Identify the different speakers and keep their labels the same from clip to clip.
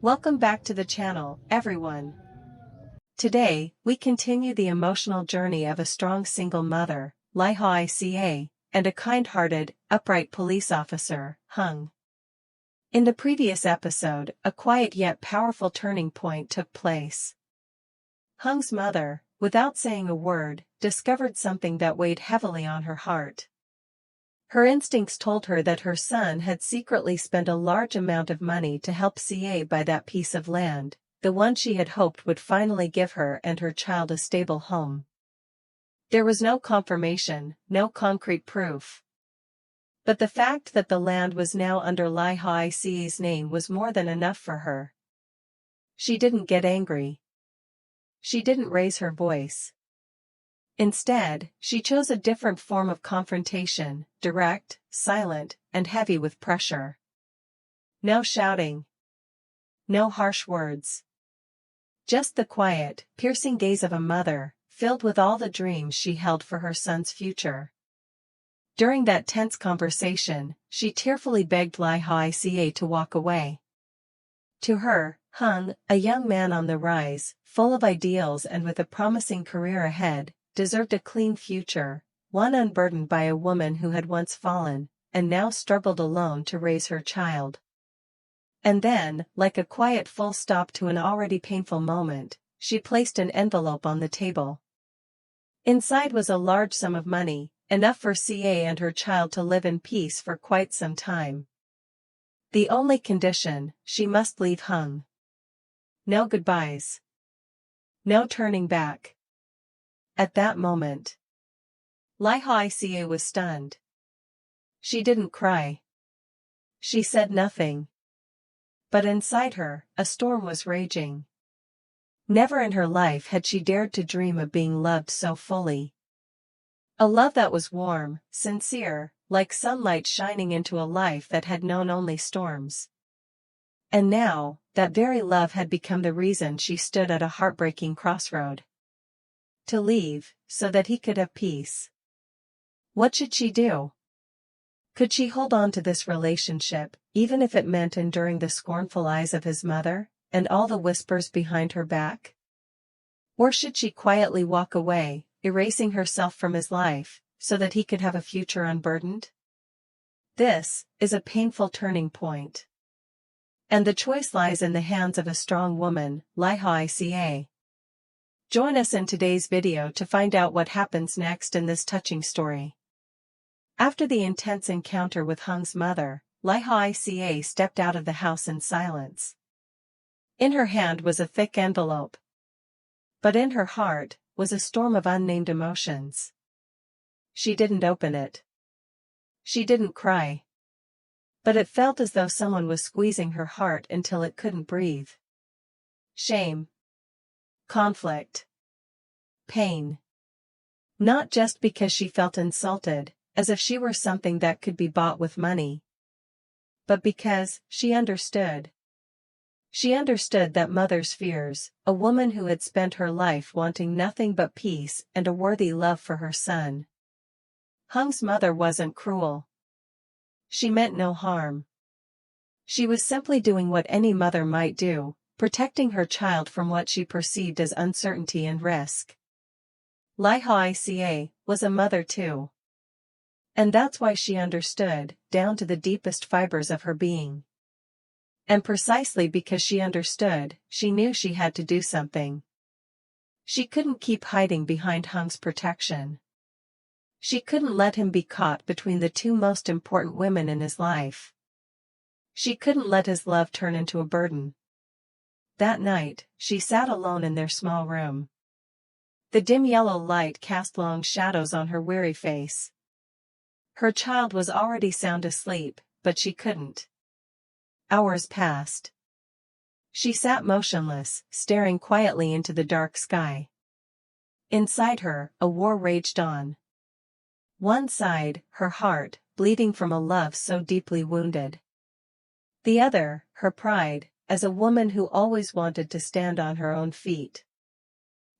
Speaker 1: Welcome back to the channel, everyone. Today, we continue the emotional journey of a strong single mother, Liha, and a kind-hearted, upright police officer, Hung. In the previous episode, a quiet yet powerful turning point took place. Hung's mother, without saying a word, discovered something that weighed heavily on her heart. Her instincts told her that her son had secretly spent a large amount of money to help buy that piece of land, the one she had hoped would finally give her and her child a stable home. There was no confirmation, no concrete proof. But the fact that the land was now under Liha's name was more than enough for her. She didn't get angry. She didn't raise her voice. Instead, she chose a different form of confrontation, direct, silent, and heavy with pressure. No shouting. No harsh words. Just the quiet, piercing gaze of a mother, filled with all the dreams she held for her son's future. During that tense conversation, she tearfully begged Liha to walk away. To her, Hung, a young man on the rise, full of ideals and with a promising career ahead, deserved a clean future, one unburdened by a woman who had once fallen, and now struggled alone to raise her child. And then, like a quiet full stop to an already painful moment, she placed an envelope on the table. Inside was a large sum of money, enough for and her child to live in peace for quite some time. The only condition, she must leave Hung. No goodbyes. No turning back. At that moment, Liha was stunned. She didn't cry. She said nothing. But inside her, a storm was raging. Never in her life had she dared to dream of being loved so fully. A love that was warm, sincere, like sunlight shining into a life that had known only storms. And now, that very love had become the reason she stood at a heartbreaking crossroad. To leave, so that he could have peace. What should she do? Could she hold on to this relationship, even if it meant enduring the scornful eyes of his mother, and all the whispers behind her back? Or should she quietly walk away, erasing herself from his life, so that he could have a future unburdened? This is a painful turning point. And the choice lies in the hands of a strong woman, Liha. Join us in today's video to find out what happens next in this touching story. After the intense encounter with Hung's mother, Liha stepped out of the house in silence. In her hand was a thick envelope. But in her heart was a storm of unnamed emotions. She didn't open it. She didn't cry. But it felt as though someone was squeezing her heart until it couldn't breathe. Shame. Conflict. Pain. Not just because she felt insulted, as if she were something that could be bought with money. But because she understood. She understood that mother's fears, a woman who had spent her life wanting nothing but peace and a worthy love for her son. Hung's mother wasn't cruel. She meant no harm. She was simply doing what any mother might do, protecting her child from what she perceived as uncertainty and risk. Liha was a mother too. And that's why she understood, down to the deepest fibers of her being. And precisely because she understood, she knew she had to do something. She couldn't keep hiding behind Hung's protection. She couldn't let him be caught between the two most important women in his life. She couldn't let his love turn into a burden. That night, she sat alone in their small room. The dim yellow light cast long shadows on her weary face. Her child was already sound asleep, but she couldn't. Hours passed. She sat motionless, staring quietly into the dark sky. Inside her, a war raged on. One side, her heart, bleeding from a love so deeply wounded. The other, her pride, as a woman who always wanted to stand on her own feet.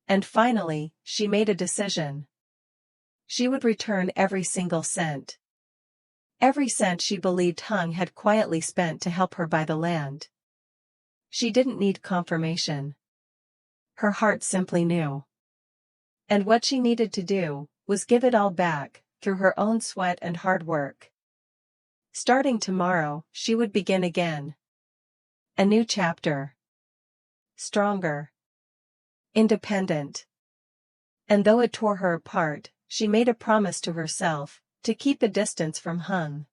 Speaker 1: And finally, she made a decision. She would return every single cent. Every cent she believed Hung had quietly spent to help her buy the land. She didn't need confirmation. Her heart simply knew. And what she needed to do was give it all back, through her own sweat and hard work. Starting tomorrow, she would begin again. A new chapter. Stronger. Independent. And though it tore her apart, she made a promise to herself, to keep a distance from Hung.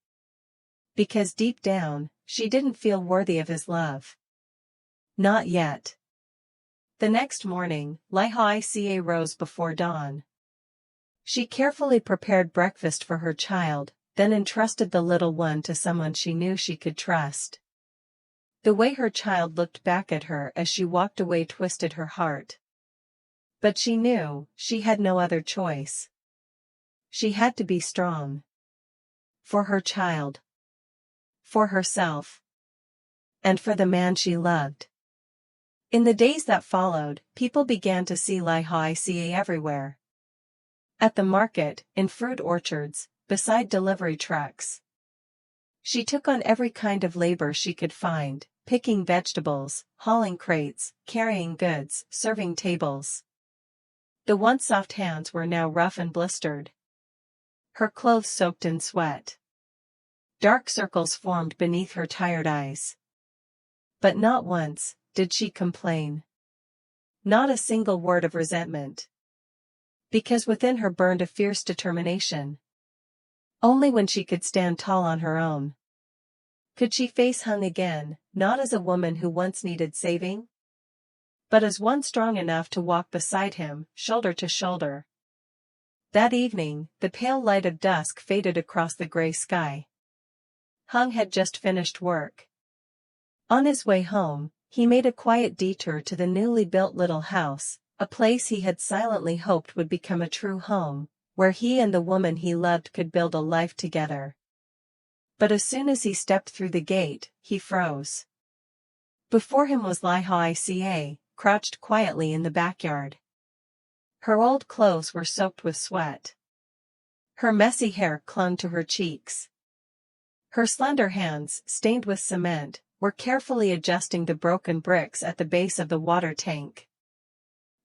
Speaker 1: Because deep down, she didn't feel worthy of his love. Not yet. The next morning, Liha rose before dawn. She carefully prepared breakfast for her child, then entrusted the little one to someone she knew she could trust. The way her child looked back at her as she walked away twisted her heart. But she knew she had no other choice. She had to be strong. For her child. For herself. And for the man she loved. In the days that followed, people began to see Liha everywhere. At the market, in fruit orchards, beside delivery trucks. She took on every kind of labor she could find, picking vegetables, hauling crates, carrying goods, serving tables. The once soft hands were now rough and blistered. Her clothes soaked in sweat. Dark circles formed beneath her tired eyes. But not once did she complain. Not a single word of resentment. Because within her burned a fierce determination. Only when she could stand tall on her own could she face Hung again, not as a woman who once needed saving, but as one strong enough to walk beside him, shoulder to shoulder. That evening, the pale light of dusk faded across the gray sky. Hung had just finished work. On his way home, he made a quiet detour to the newly built little house, a place he had silently hoped would become a true home, where he and the woman he loved could build a life together. But as soon as he stepped through the gate, he froze. Before him was Liha, crouched quietly in the backyard. Her old clothes were soaked with sweat. Her messy hair clung to her cheeks. Her slender hands, stained with cement, were carefully adjusting the broken bricks at the base of the water tank.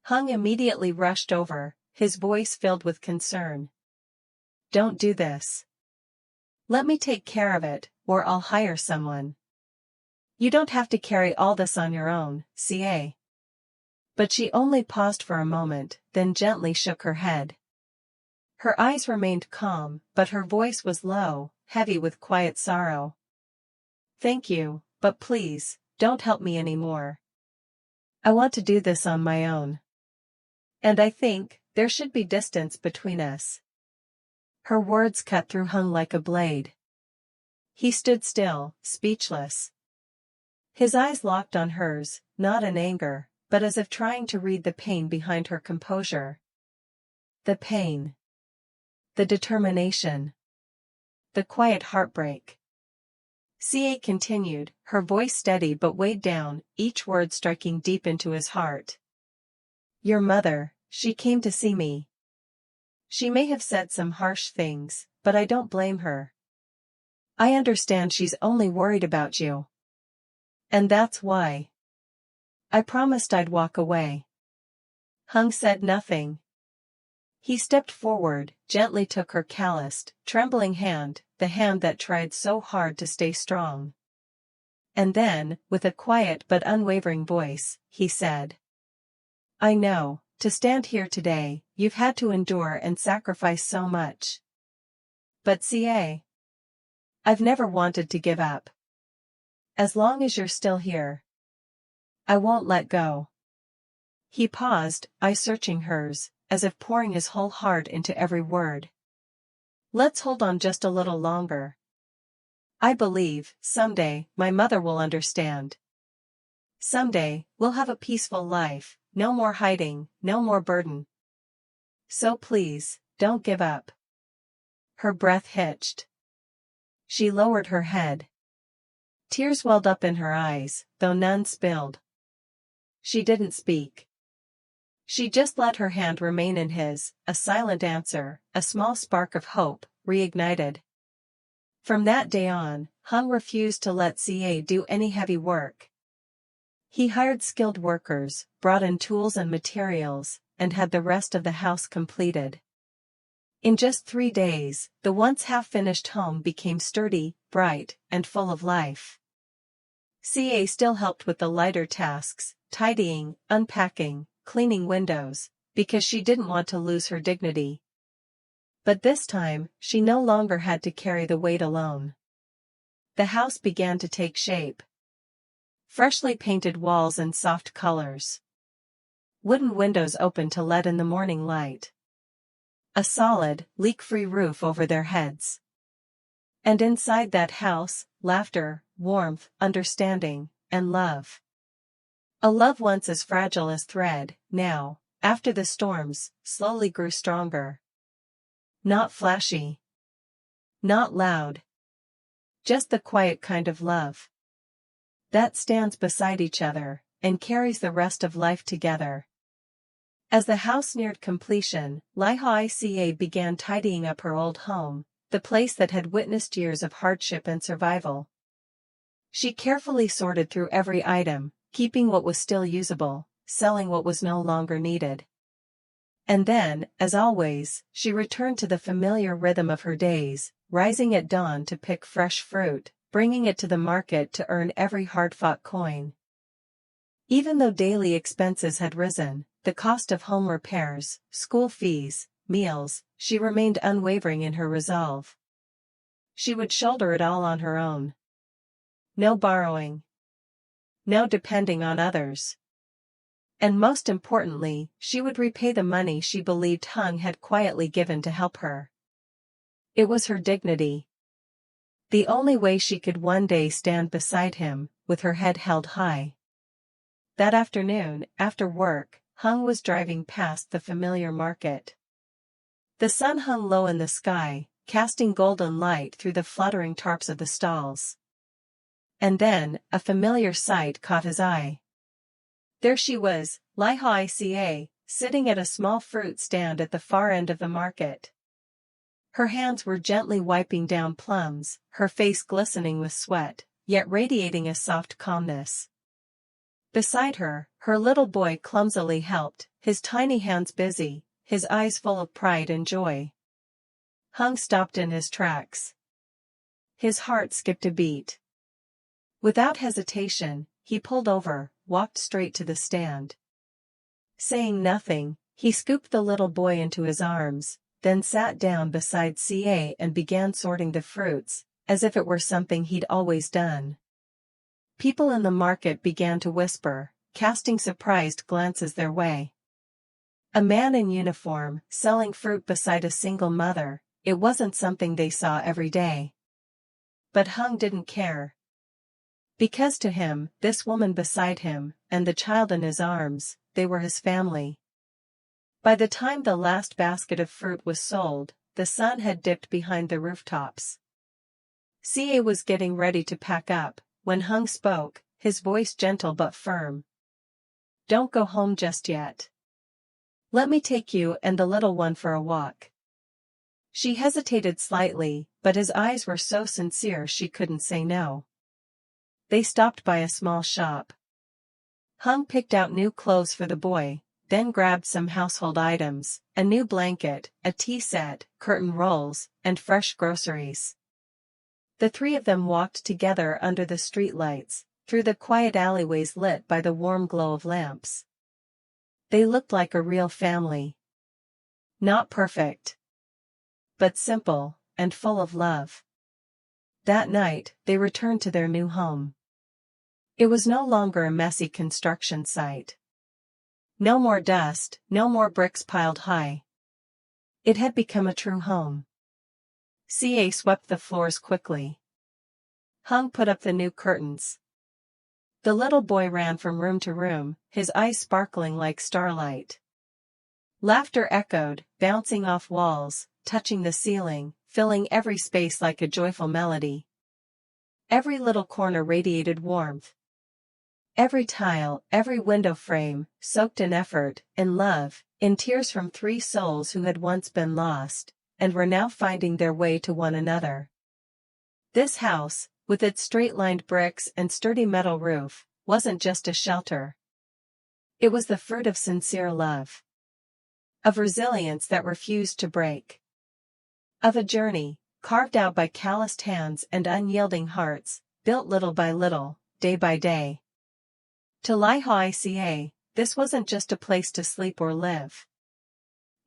Speaker 1: Hung immediately rushed over, his voice filled with concern. "Don't do this. Let me take care of it, or I'll hire someone. You don't have to carry all this on your own, ca." But she only paused for a moment, then gently shook her head. Her eyes remained calm, but her voice was low, heavy with quiet sorrow. "Thank you, but please, don't help me anymore. I want to do this on my own. And I think there should be distance between us." Her words cut through Hung like a blade. He stood still, speechless. His eyes locked on hers, not in anger, but as if trying to read the pain behind her composure. The pain. The determination. The quiet heartbreak. Ca continued, her voice steady but weighed down, each word striking deep into his heart. "Your mother, she came to see me. She may have said some harsh things, but I don't blame her. I understand she's only worried about you. And that's why. I promised I'd walk away." Hung said nothing. He stepped forward, gently took her calloused, trembling hand, the hand that tried so hard to stay strong. And then, with a quiet but unwavering voice, he said, "I know, to stand here today, you've had to endure and sacrifice so much. But ca, I've never wanted to give up. As long as you're still here, I won't let go." He paused, eyes searching hers, as if pouring his whole heart into every word. "Let's hold on just a little longer. I believe, someday, my mother will understand. Someday, we'll have a peaceful life, no more hiding, no more burden. So please, don't give up." Her breath hitched. She lowered her head. Tears welled up in her eyes, though none spilled. She didn't speak. She just let her hand remain in his, a silent answer, a small spark of hope, reignited. From that day on, Hung refused to let Ca do any heavy work. He hired skilled workers, brought in tools and materials, and had the rest of the house completed. In just 3 days, the once half-finished home became sturdy, bright, and full of life. CA still helped with the lighter tasks, tidying, unpacking, cleaning windows, because she didn't want to lose her dignity. But this time, she no longer had to carry the weight alone. The house began to take shape. Freshly painted walls in soft colors. Wooden windows open to let in the morning light. A solid, leak-free roof over their heads. And inside that house, laughter, warmth, understanding, and love. A love once as fragile as thread, now, after the storms, slowly grew stronger. Not flashy. Not loud. Just the quiet kind of love that stands beside each other and carries the rest of life together. As the house neared completion, Liha began tidying up her old home, the place that had witnessed years of hardship and survival. She carefully sorted through every item, keeping what was still usable, selling what was no longer needed. And then, as always, she returned to the familiar rhythm of her days, rising at dawn to pick fresh fruit, bringing it to the market to earn every hard-fought coin. Even though daily expenses had risen, the cost of home repairs, school fees, meals, she remained unwavering in her resolve. She would shoulder it all on her own. No borrowing. No depending on others. And most importantly, she would repay the money she believed Hung had quietly given to help her. It was her dignity. The only way she could one day stand beside him, with her head held high. That afternoon, after work, Hung was driving past the familiar market. The sun hung low in the sky, casting golden light through the fluttering tarps of the stalls. And then, a familiar sight caught his eye. There she was, Liha, sitting at a small fruit stand at the far end of the market. Her hands were gently wiping down plums, her face glistening with sweat, yet radiating a soft calmness. Beside her, her little boy clumsily helped, his tiny hands busy, his eyes full of pride and joy. Hung stopped in his tracks. His heart skipped a beat. Without hesitation, he pulled over, walked straight to the stand. Saying nothing, he scooped the little boy into his arms, then sat down beside CA and began sorting the fruits, as if it were something he'd always done. People in the market began to whisper, casting surprised glances their way. A man in uniform, selling fruit beside a single mother, it wasn't something they saw every day. But Hung didn't care. Because to him, this woman beside him, and the child in his arms, they were his family. By the time the last basket of fruit was sold, the sun had dipped behind the rooftops. CA was getting ready to pack up, when Hung spoke, his voice gentle but firm. "Don't go home just yet. Let me take you and the little one for a walk." She hesitated slightly, but his eyes were so sincere she couldn't say no. They stopped by a small shop. Hung picked out new clothes for the boy, then grabbed some household items, a new blanket, a tea set, curtain rolls, and fresh groceries. The three of them walked together under the streetlights, through the quiet alleyways lit by the warm glow of lamps. They looked like a real family. Not perfect, but simple, and full of love. That night, they returned to their new home. It was no longer a messy construction site. No more dust, no more bricks piled high. It had become a true home. CA swept the floors quickly. Hung put up the new curtains. The little boy ran from room to room, his eyes sparkling like starlight. Laughter echoed, bouncing off walls, touching the ceiling, filling every space like a joyful melody. Every little corner radiated warmth. Every tile, every window frame, soaked in effort, in love, in tears from three souls who had once been lost, and were now finding their way to one another. This house, with its straight-lined bricks and sturdy metal roof, wasn't just a shelter. It was the fruit of sincere love. Of resilience that refused to break. Of a journey, carved out by calloused hands and unyielding hearts, built little by little, day by day. To Liha, this wasn't just a place to sleep or live.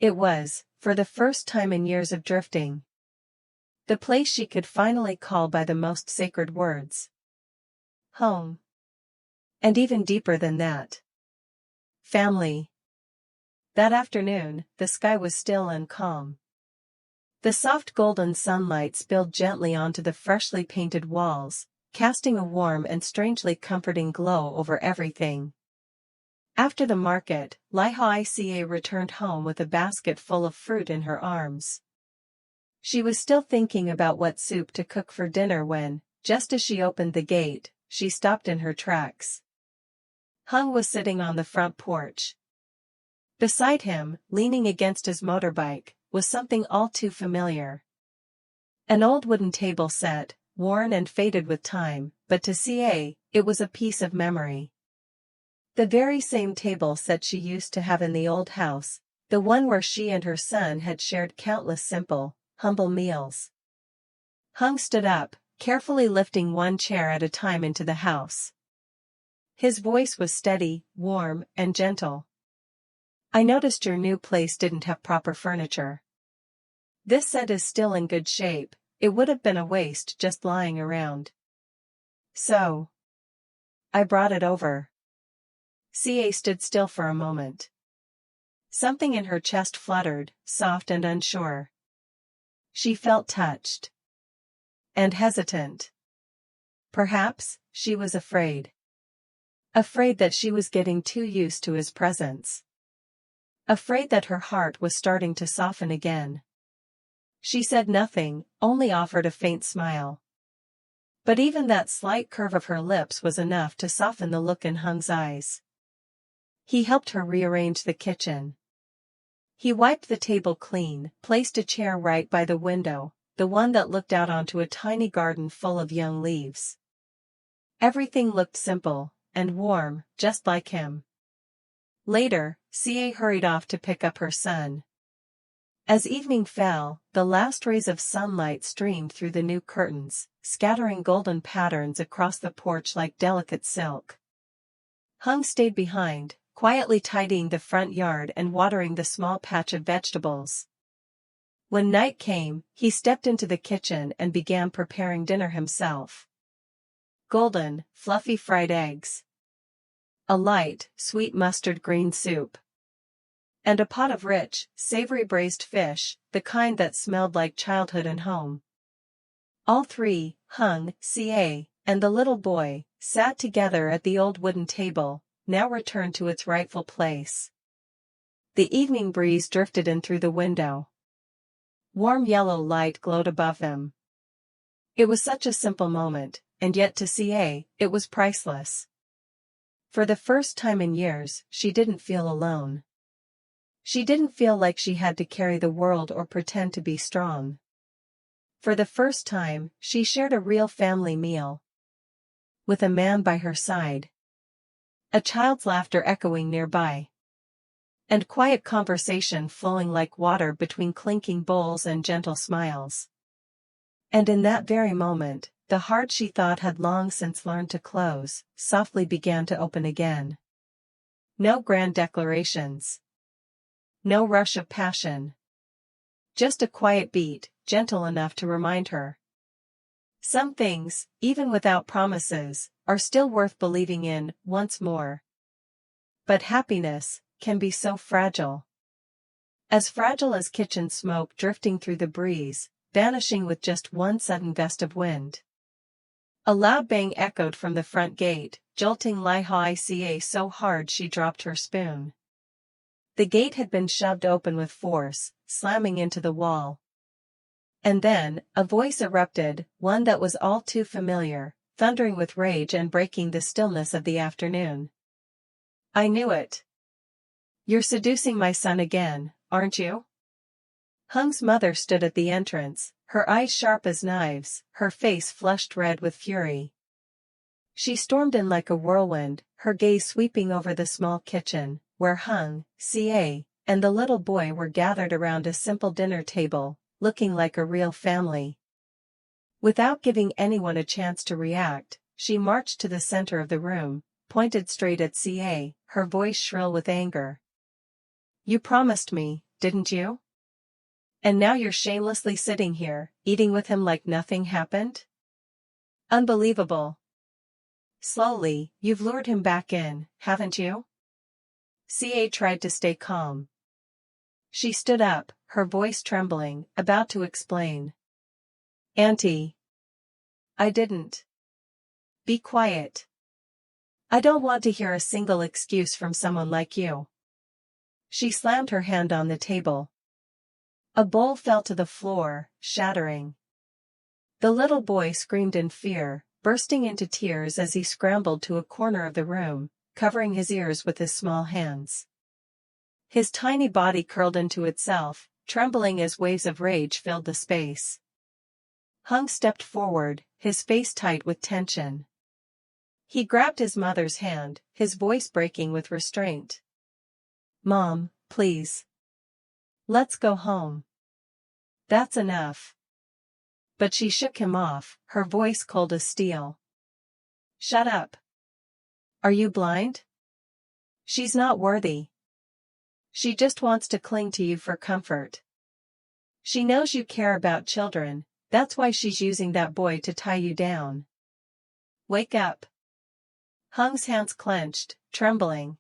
Speaker 1: It was, for the first time in years of drifting, the place she could finally call by the most sacred words. Home. And even deeper than that. Family. That afternoon, the sky was still and calm. The soft golden sunlight spilled gently onto the freshly painted walls, casting a warm and strangely comforting glow over everything. After the market, Liha returned home with a basket full of fruit in her arms. She was still thinking about what soup to cook for dinner when, just as she opened the gate, she stopped in her tracks. Hung was sitting on the front porch. Beside him, leaning against his motorbike, was something all too familiar. An old wooden table set, worn and faded with time, but to Ca, it was a piece of memory. The very same table set she used to have in the old house, the one where she and her son had shared countless simple, humble meals. Hung stood up, carefully lifting one chair at a time into the house. His voice was steady, warm, and gentle. "I noticed your new place didn't have proper furniture. This set is still in good shape, it would have been a waste just lying around. So I brought it over." Ca stood still for a moment. Something in her chest fluttered, soft and unsure. She felt touched. And hesitant. Perhaps, she was afraid. Afraid that she was getting too used to his presence. Afraid that her heart was starting to soften again. She said nothing, only offered a faint smile. But even that slight curve of her lips was enough to soften the look in Hung's eyes. He helped her rearrange the kitchen. He wiped the table clean, placed a chair right by the window, the one that looked out onto a tiny garden full of young leaves. Everything looked simple and warm, just like him. Later, Ca hurried off to pick up her son. As evening fell, the last rays of sunlight streamed through the new curtains, scattering golden patterns across the porch like delicate silk. Hung stayed behind, quietly tidying the front yard and watering the small patch of vegetables. When night came, he stepped into the kitchen and began preparing dinner himself. Golden, fluffy fried eggs. A light, sweet mustard green soup. And a pot of rich, savory braised fish, the kind that smelled like childhood and home. All three, Hung, Ca, and the little boy, sat together at the old wooden table, now returned to its rightful place. The evening breeze drifted in through the window. Warm yellow light glowed above them. It was such a simple moment, and yet to Ca, it was priceless. For the first time in years, she didn't feel alone. She didn't feel like she had to carry the world or pretend to be strong. For the first time, she shared a real family meal. With a man by her side. A child's laughter echoing nearby. And quiet conversation flowing like water between clinking bowls and gentle smiles. And in that very moment, the heart she thought had long since learned to close, softly began to open again. No grand declarations. No rush of passion. Just a quiet beat, gentle enough to remind her. Some things, even without promises, are still worth believing in, once more. But happiness can be so fragile. As fragile as kitchen smoke drifting through the breeze, vanishing with just one sudden gust of wind. A loud bang echoed from the front gate, jolting Liha so hard she dropped her spoon. The gate had been shoved open with force, slamming into the wall. And then, a voice erupted, one that was all too familiar, thundering with rage and breaking the stillness of the afternoon. "I knew it. You're seducing my son again, aren't you?" Hung's mother stood at the entrance, her eyes sharp as knives, her face flushed red with fury. She stormed in like a whirlwind, her gaze sweeping over the small kitchen, where Hung, Ca, and the little boy were gathered around a simple dinner table, looking like a real family. Without giving anyone a chance to react, she marched to the center of the room, pointed straight at Ca, her voice shrill with anger. "You promised me, didn't you? And now you're shamelessly sitting here, eating with him like nothing happened? Unbelievable. Slowly, you've lured him back in, haven't you?" Ca tried to stay calm. She stood up, her voice trembling, about to explain. "Auntie. I didn't." "Be quiet. I don't want to hear a single excuse from someone like you." She slammed her hand on the table. A bowl fell to the floor, shattering. The little boy screamed in fear, bursting into tears as he scrambled to a corner of the room, covering his ears with his small hands. His tiny body curled into itself, trembling as waves of rage filled the space. Hung stepped forward, his face tight with tension. He grabbed his mother's hand, his voice breaking with restraint. "Mom, please. Let's go home. That's enough." But she shook him off, her voice cold as steel. "Shut up. Are you blind? She's not worthy. She just wants to cling to you for comfort. She knows you care about children, that's why she's using that boy to tie you down. Wake up." Hung's hands clenched, trembling.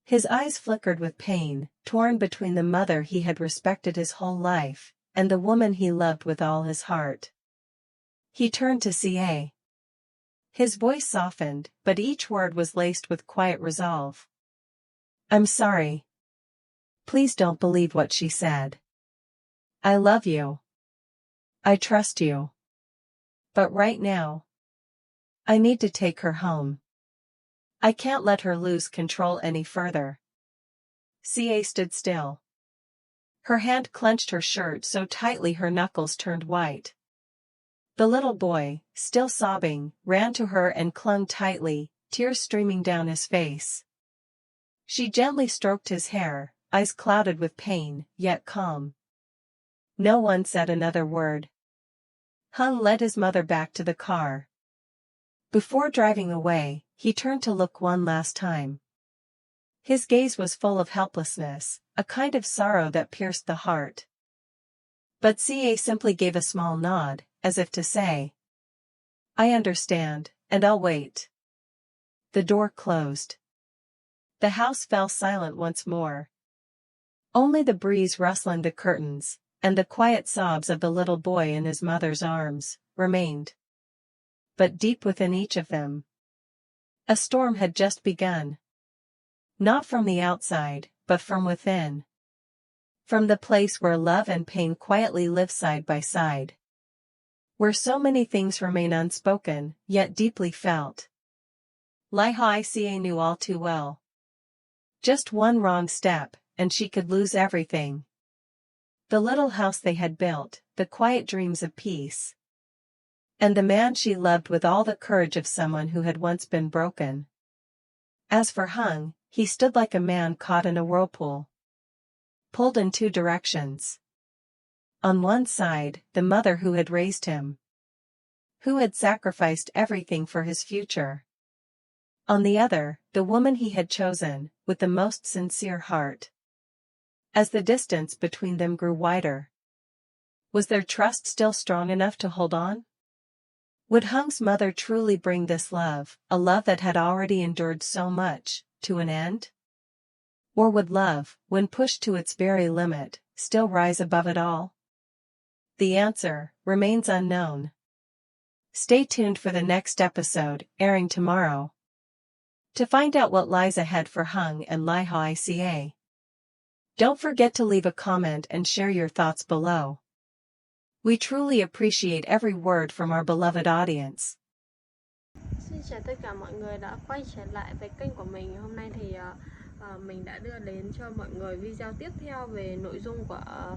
Speaker 1: His eyes flickered with pain, torn between the mother he had respected his whole life, and the woman he loved with all his heart. He turned to Ca. His voice softened, but each word was laced with quiet resolve. "I'm sorry. Please don't believe what she said. I love you. I trust you. But right now, I need to take her home. I can't let her lose control any further." Ca stood still. Her hand clenched her shirt so tightly her knuckles turned white. The little boy, still sobbing, ran to her and clung tightly, tears streaming down his face. She gently stroked his hair, eyes clouded with pain, yet calm. No one said another word. Hung led his mother back to the car. Before driving away, he turned to look one last time. His gaze was full of helplessness, a kind of sorrow that pierced the heart. But Ca simply gave a small nod, as if to say, "I understand, and I'll wait." The door closed. The house fell silent once more. Only the breeze rustling the curtains, and the quiet sobs of the little boy in his mother's arms, remained. But deep within each of them, a storm had just begun. Not from the outside, but from within. From the place where love and pain quietly live side by side. Where so many things remain unspoken, yet deeply felt. Liha knew all too well. Just one wrong step, and she could lose everything. The little house they had built, the quiet dreams of peace. And the man she loved with all the courage of someone who had once been broken. As for Hung, he stood like a man caught in a whirlpool. Pulled in two directions. On one side, the mother who had raised him. Who had sacrificed everything for his future. On the other, the woman he had chosen, with the most sincere heart. As the distance between them grew wider, was their trust still strong enough to hold on? Would Hung's mother truly bring this love, a love that had already endured so much, to an end? Or would love, when pushed to its very limit, still rise above it all? The answer remains unknown. Stay tuned for the next episode, airing tomorrow, to find out what lies ahead for Hung and Liha. Don't forget to leave a comment and share your thoughts below. We truly appreciate every word from our beloved audience.
Speaker 2: Xin chào tất cả mọi người đã quay trở lại với kênh của mình. Hôm nay thì mình đã đưa đến cho mọi người video tiếp theo về nội dung của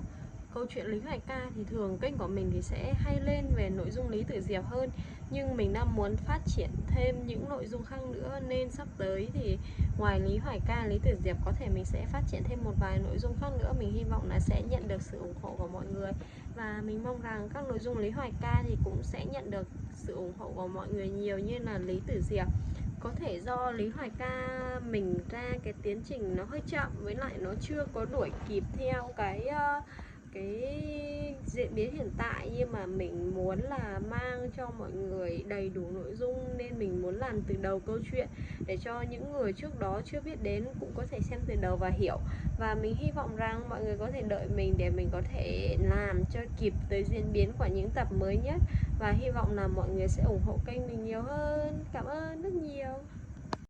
Speaker 2: câu chuyện Lý Hoài ca thì thường kênh của mình thì sẽ hay lên về nội dung Lý Tử Diệp hơn. Nhưng mình đang muốn phát triển thêm những nội dung khác nữa, nên sắp tới thì ngoài Lý Hoài ca, Lý Tử Diệp có thể mình sẽ phát triển thêm một vài nội dung khác nữa. Mình hy vọng là sẽ nhận được sự ủng hộ của mọi người. Và mình mong rằng các nội dung Lý Hoài ca thì cũng sẽ nhận được sự ủng hộ của mọi người nhiều như là Lý Tử Diệp. Có thể do Lý Hoài ca mình ra cái tiến trình nó hơi chậm, với lại nó chưa có đuổi kịp theo cái diễn biến hiện tại, nhưng mà mình muốn là mang cho mọi người đầy đủ nội dung, nên mình muốn làm từ đầu câu chuyện để cho những người trước đó chưa biết đến cũng có thể xem từ đầu và hiểu. Và mình hy vọng rằng mọi người có thể đợi mình để mình có thể làm cho kịp tới diễn biến của những tập mới nhất, và hy vọng là mọi người sẽ ủng hộ kênh mình nhiều hơn. Cảm ơn rất nhiều.